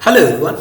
Hello everyone.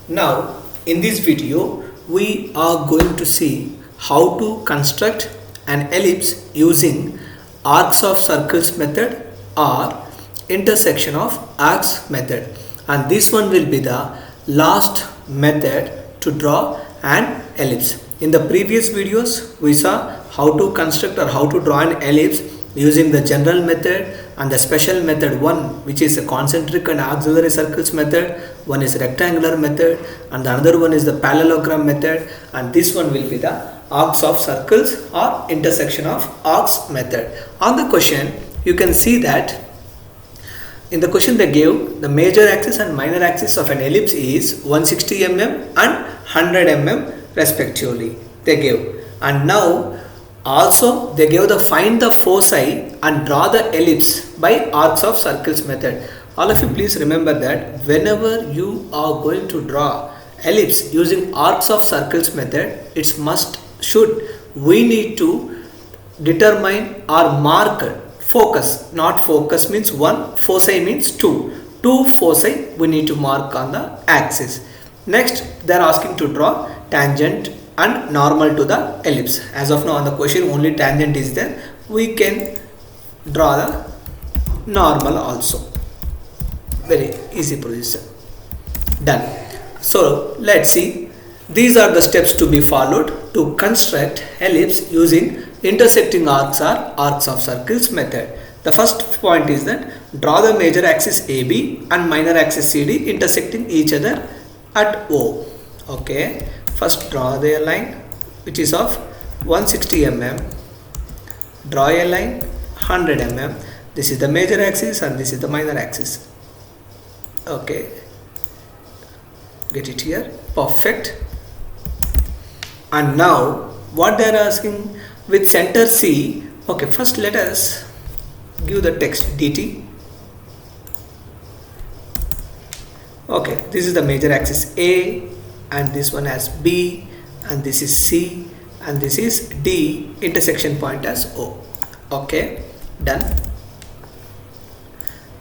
Now in this video we are going to see how to construct an ellipse using arcs of circles method or intersection of arcs method, and this one will be the last method to draw an ellipse. In the previous videos we saw how to construct or how to draw an ellipse using the general method and the special method, one which is a concentric and auxiliary circles method, one is rectangular method, and the another one is the parallelogram method, and this one will be the arcs of circles or intersection of arcs method. On the question you can see that in the question they gave the major axis and minor axis of an ellipse is 160 mm and 100 mm respectively they gave, and now also they gave the find the foci and draw the ellipse by arcs of circles method. All of you please remember that whenever you are going to draw ellipse using arcs of circles method, it's we need to determine or mark focus. Not focus means one, foci means two foci we need to mark on the axis. Next they are asking to draw tangent and normal to the ellipse. As of now on the question only tangent is there, we can draw the normal also. Very easy procedure. Done. So let's see, these are the steps to be followed to construct ellipse using intersecting arcs or arcs of circles method. The first point is that draw the major axis AB and minor axis CD intersecting each other at O. Okay, first draw the line which is of 160 mm, draw a line 100 mm. This is the major axis and this is the minor axis. Okay, get it here, perfect. And now what they are asking with center C. Okay, first let us give the text dt. Okay, this is the major axis A, and this one has B, and this is C, and this is D, intersection point as O. Okay, done.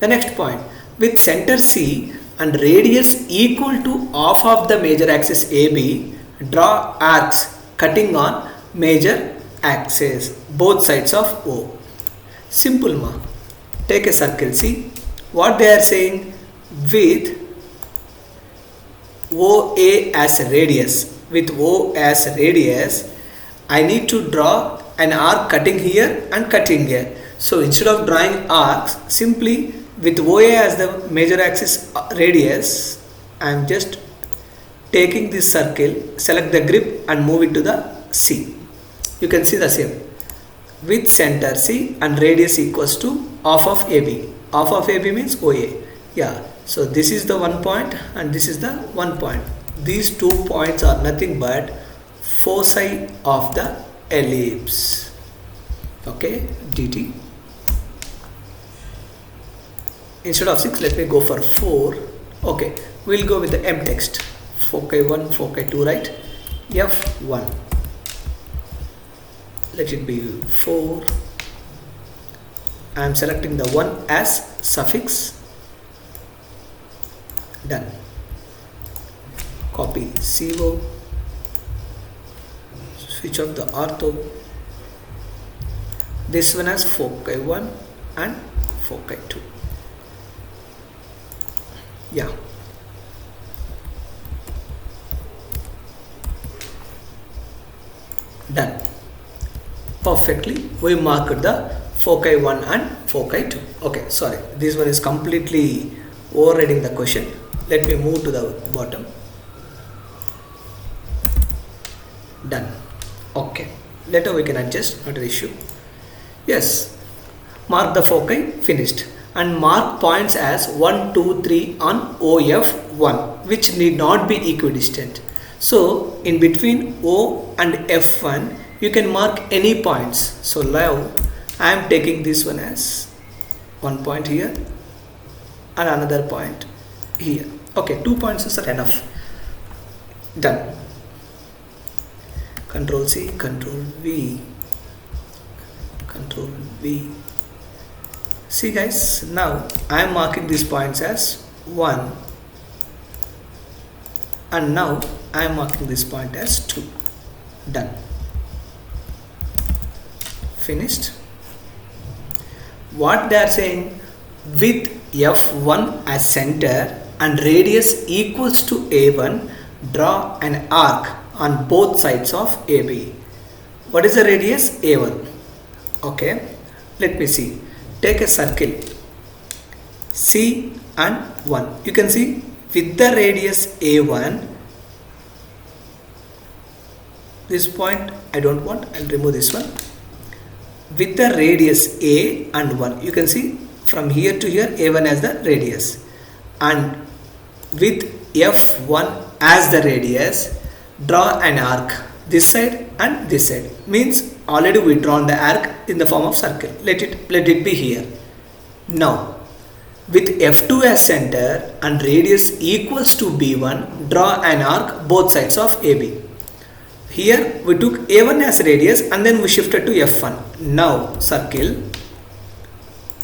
The next point, with center C and radius equal to half of the major axis AB, draw arcs cutting on major axis both sides of O. Simple ma. Take a circle. See what they are saying, with OA as a radius. With O as a radius, I need to draw an arc cutting here and cutting here. So instead of drawing arcs, simply with OA as the major axis radius, I am just taking this circle, select the grip and move it to the C. You can see the same. With center C and radius equals to half of AB. Half of AB means OA. Yeah. So this is the one point and this is the one point. These 2 points are nothing but foci of the ellipse. Okay, dt. Instead of 6, let me go for 4. Okay, we'll go with the M text. Foci 1, foci 2, right? F1. Let it be 4. I am selecting the 1 as suffix. Done. Copy CO, switch off the ortho. This one has foci 1 and foci 2. Yeah. Done. Perfectly we marked the foci 1 and foci 2. Okay, sorry, this one is completely overriding the question. Let me move to the bottom. Done. Okay, later we can adjust, not an issue. Yes, mark the foci, finished, and mark points as 1, 2, 3 on OF1, which need not be equidistant. So in between O and F1 you can mark any points. So now I am taking this one as one point here and another point here. Okay, 2 points are enough. Done. Control C, Control V, Control V. See guys, now I am marking these points as 1, and now I am marking this point as 2. Done. Finished. What they are saying, with F1 as center and radius equals to A1, draw an arc on both sides of AB. What is the radius? A1. Okay, let me see. Take a circle C and 1. You can see with the radius A1, this point I don't want, I'll remove this one. With the radius A and 1, you can see from here to here A1 as the radius, and with F1 as the radius, draw an arc this side and this side. Means already we drawn the arc in the form of circle. Let it be here. Now with F2 as center and radius equals to B1, draw an arc both sides of AB. Here we took A1 as radius and then we shifted to F1. Now circle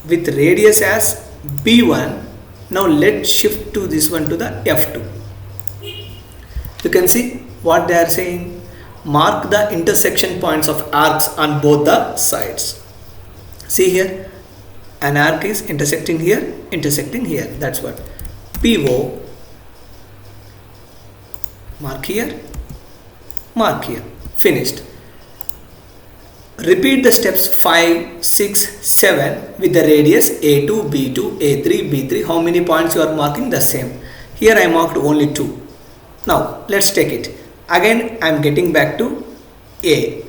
with radius as B1. Now let's shift to this one to the F2. You can see what they are saying. Mark the intersection points of arcs on both the sides. See here, an arc is intersecting here, intersecting here. That's what. PO, mark here, mark here. Finished. Repeat the steps 5, 6, 7 with the radius A2, B2, A3, B3. How many points you are marking? The same. Here I marked only 2. Now let's take it. Again I am getting back to A.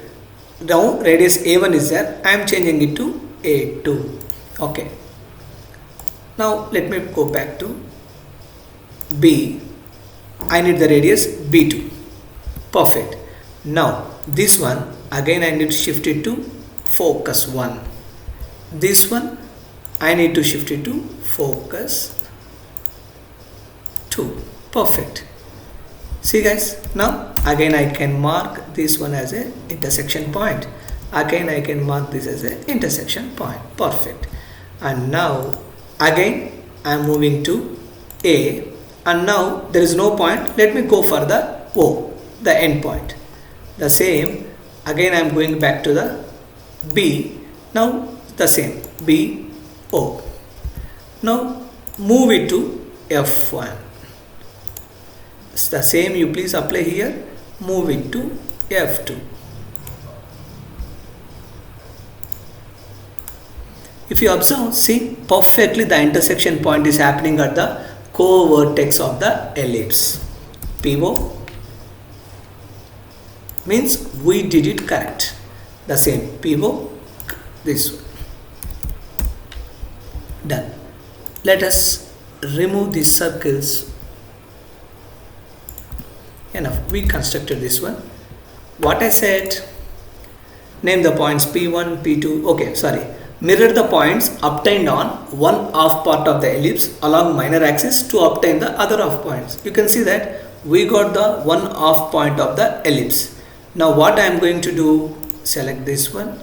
Now radius A1 is there. I am changing it to A2. Okay. Now let me go back to B. I need the radius B2. Perfect. Now this one again I need to shift it to focus 1. This one I need to shift it to focus 2. Perfect. See guys, now again I can mark this one as a intersection point. Again I can mark this as a intersection point. Perfect. And now again I am moving to A, and now there is no point. Let me go for the O, the end point. The same, again I am going back to the B. Now the same, B, O. Now move it to F1. It's the same, you please apply here. Move it to F2. If you observe, see perfectly the intersection point is happening at the co-vertex of the ellipse. PO means we did it correct. The same, PO, this one. Done. Let us remove these circles. Enough, we constructed this one. What I said, name the points P1, P2, okay, sorry. Mirror the points obtained on one half part of the ellipse along minor axis to obtain the other half points. You can see that we got the one half point of the ellipse. Now what I am going to do, select this one.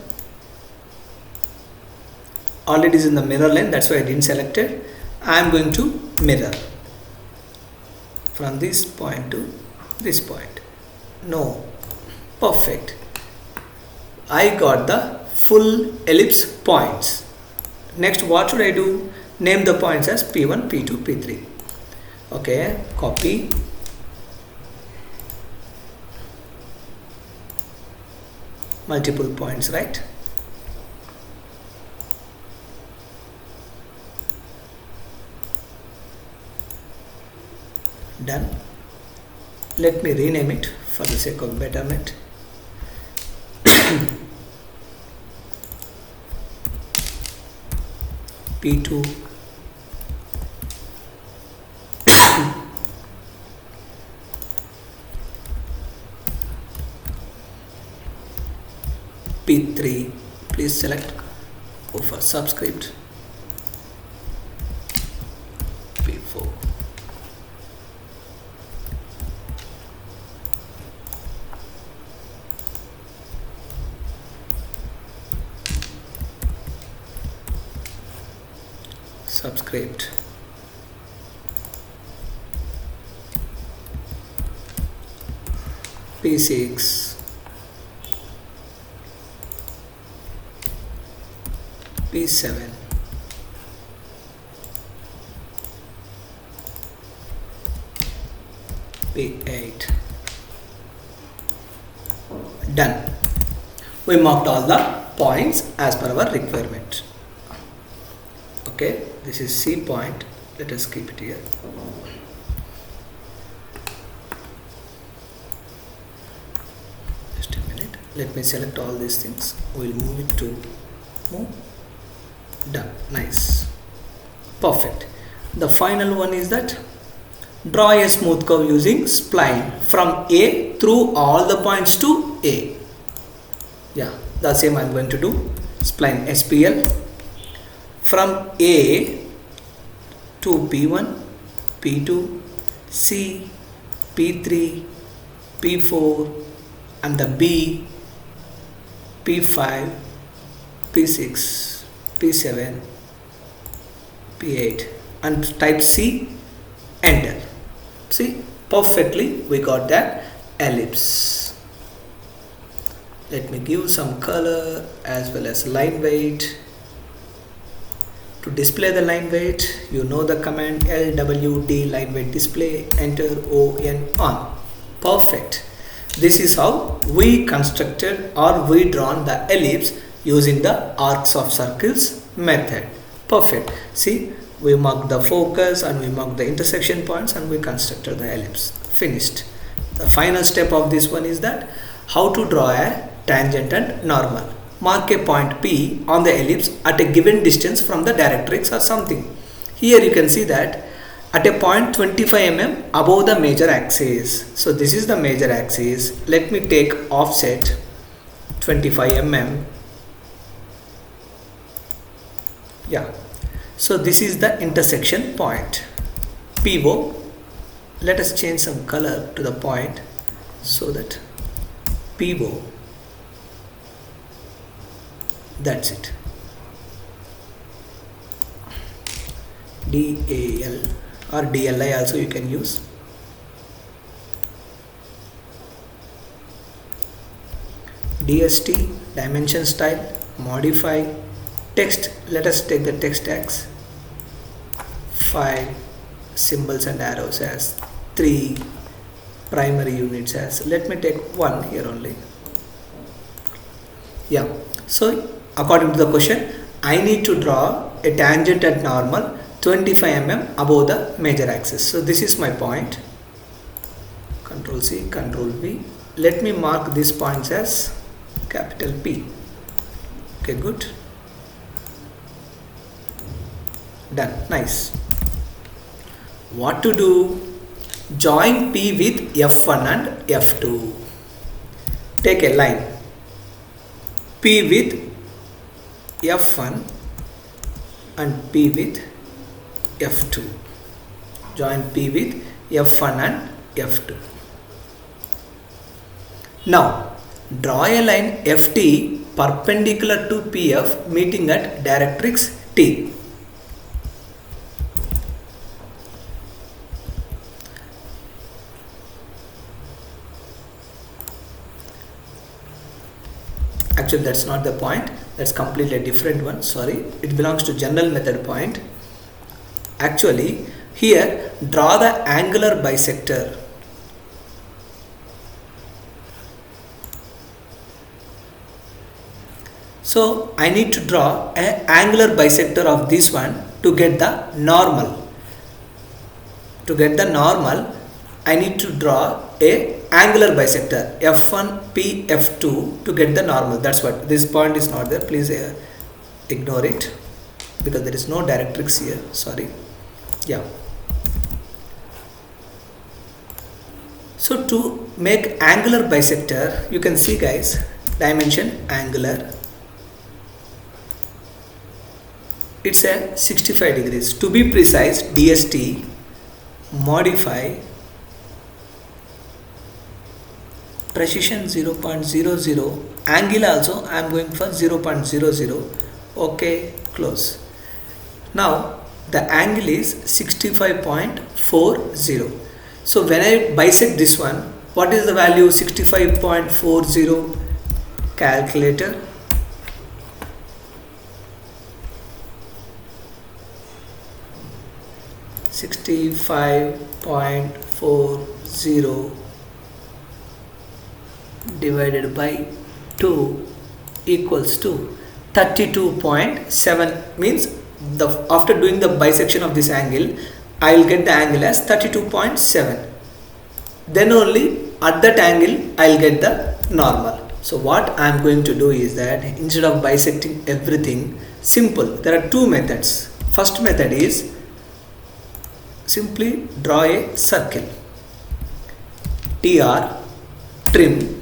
Already is in the mirror line, that's why I didn't select it. I am going to mirror from this point to this point. No, perfect. I got the full ellipse points. Next what should I do? Name the points as P1, P2, P3. Okay, copy. Multiple points, right? Done. Let me rename it for the sake of betterment. P2 P3, please select, go for subscript, P4. Subscript. P6, P7, P8. Done. We marked all the points as per our requirement. Okay, this is C point. Let us keep it here. Just a minute. Let me select all these things. We'll move it to move. Done. Nice. Perfect. The final one is that draw a smooth curve using spline from A through all the points to A. Yeah, the same I'm going to do. Spline SPL from A to P1, P2, C, P3, P4 and the B, P5, P6, P7, P8 and type C, enter. See, perfectly we got that ellipse. Let me give some color as well as line weight. To display the line weight, you know the command LWD line weight display, enter on. Perfect. This is how we constructed or we drawn the ellipse using the arcs of circles method. Perfect. See, we marked the focus and we marked the intersection points and we constructed the ellipse. Finished. The final step of this one is that how to draw a tangent and normal. Mark a point P on the ellipse at a given distance from the directrix or something. Here you can see that at a point 25 mm above the major axis. So this is the major axis. Let me take offset 25 mm. Yeah. So this is the intersection point. PO. Let us change some color to the point so that PO. That's it. DAL or DLI also you can use. DST, dimension style, modify, text. Let us take the text tags. 5 symbols and arrows as 3 primary units as. Let me take 1 here only. Yeah. So according to the question, I need to draw a tangent at normal 25 mm above the major axis. So this is my point. Control C, Control V. Let me mark these points as capital P. Okay, good. Done. Nice. What to do? Join P with F1 and F2. Take a line. P with F1 and P with F2. Join P with F1 and F2. Now draw a line FT perpendicular to PF meeting at directrix T. Actually that's not the point, that's completely a different one, sorry, it belongs to general method point. Actually here draw the angular bisector. So I need to draw an angular bisector of this one to get the normal. To get the normal I need to draw a angular bisector F1 P F2 to get the normal. That's what this point is not there, please ignore it because there is no directrix here, sorry. Yeah, so to make angular bisector you can see guys, dimension angular, it's a 65 degrees to be precise. DST, modify, precision 0.00, angle also I am going for 0.00. okay, close. Now the angle is 65.40. so when I bisect this one what is the value? 65.40. Calculator. .40 divided by 2 equals to 32.7, means after doing the bisection of this angle, I will get the angle as 32.7. Then only at that angle I will get the normal. So what I am going to do is that instead of bisecting everything, simple, there are two methods. First method is simply draw a circle. TR, trim.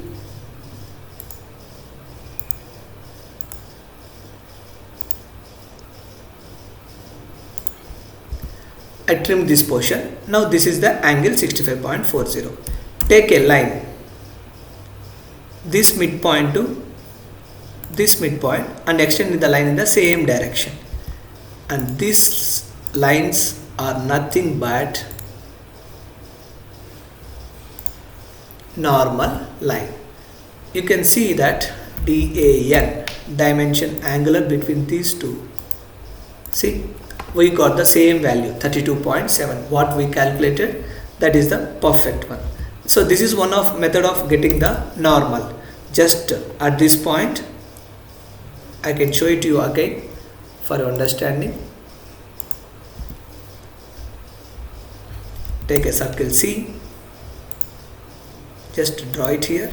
I trim this portion. Now this is the angle 65.40. Take a line, this midpoint to this midpoint, and extend the line in the same direction. And these lines are nothing but normal line. You can see that DAN, dimension angular between these two. See, we got the same value 32.7. What we calculated, that is the perfect one. So this is one of method of getting the normal. Just at this point I can show it to you again for your understanding. Take a circle C, just draw it here.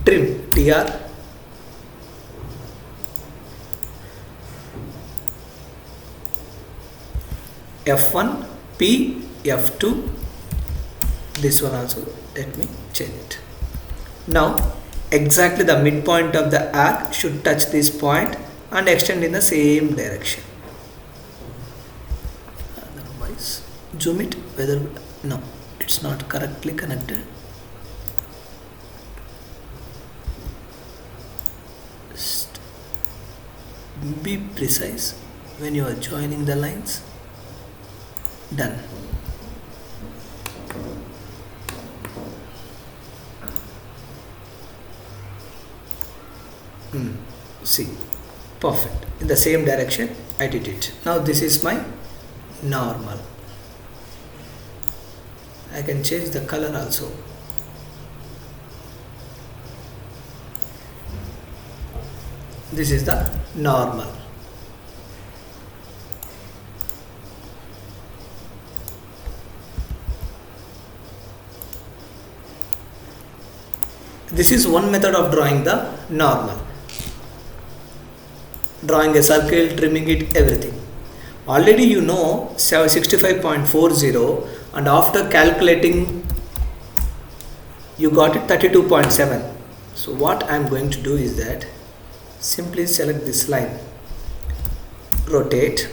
Trim, TR. F1, P, F2. This one also, let me change it. Now exactly the midpoint of the arc should touch this point and extend in the same direction. Otherwise, zoom it, whether, no, it's not correctly connected. Just be precise when you are joining the lines. Done. See, perfect. In the same direction I did it. Now this is my normal. I can change the color also. This is the normal. This is one method of drawing the normal. Drawing a circle, trimming it, everything. Already you know 65.40, and after calculating you got it 32.7. So what I am going to do is that simply select this line, rotate,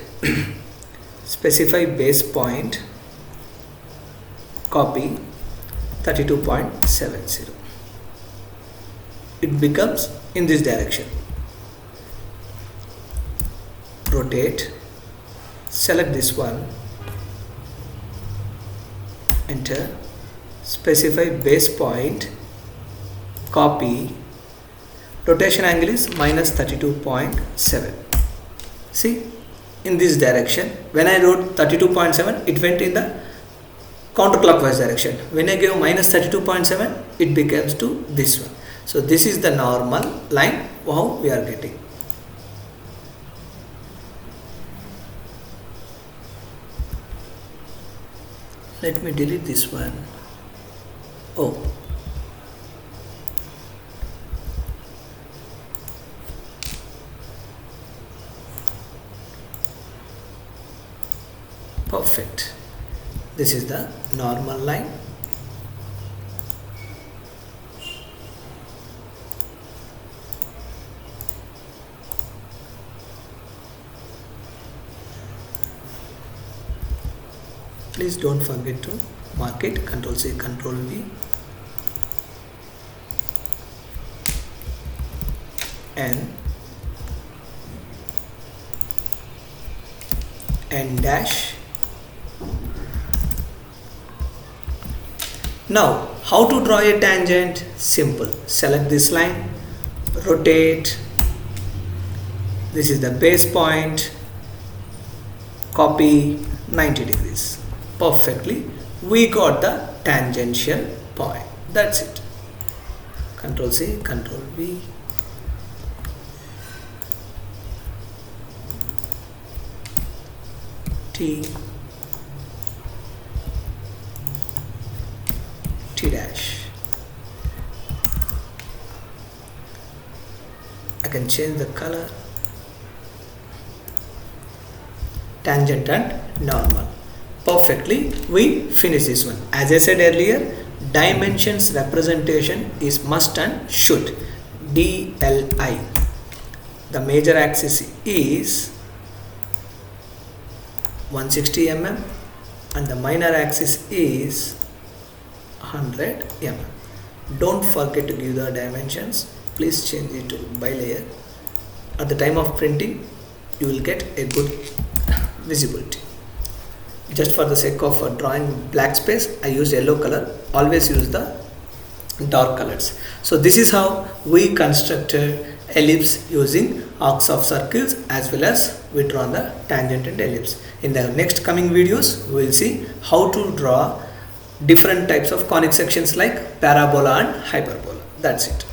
specify base point, copy 32.70. It becomes in this direction. Rotate, select this one, enter, specify base point, copy, rotation angle is minus 32.7. See, in this direction, when I wrote 32.7, it went in the counterclockwise direction. When I gave minus 32.7, it becomes to this one. So this is the normal line how we are getting. Let me delete this one. Oh, perfect. This is the normal line. Please don't forget to mark it. Ctrl C, Ctrl V, N dash, Now, how to draw a tangent? Simple. Select this line, rotate. This is the base point. Copy 90 degrees. Perfectly. We got the tangential point. That's it. Control C, Control V. T dash. I can change the color. Tangent and normal. Perfectly, we finish this one. As I said earlier, dimensions representation is must and should. DLI. The major axis is 160 mm and the minor axis is 100 mm. Don't forget to give the dimensions. Please change it to bilayer. At the time of printing, you will get a good visibility. Just for the sake of drawing black space, I use yellow color. Always use the dark colors. So this is how we constructed ellipse using arcs of circles, as well as we draw the tangent and ellipse. In the next coming videos, we will see how to draw different types of conic sections like parabola and hyperbola. That's it.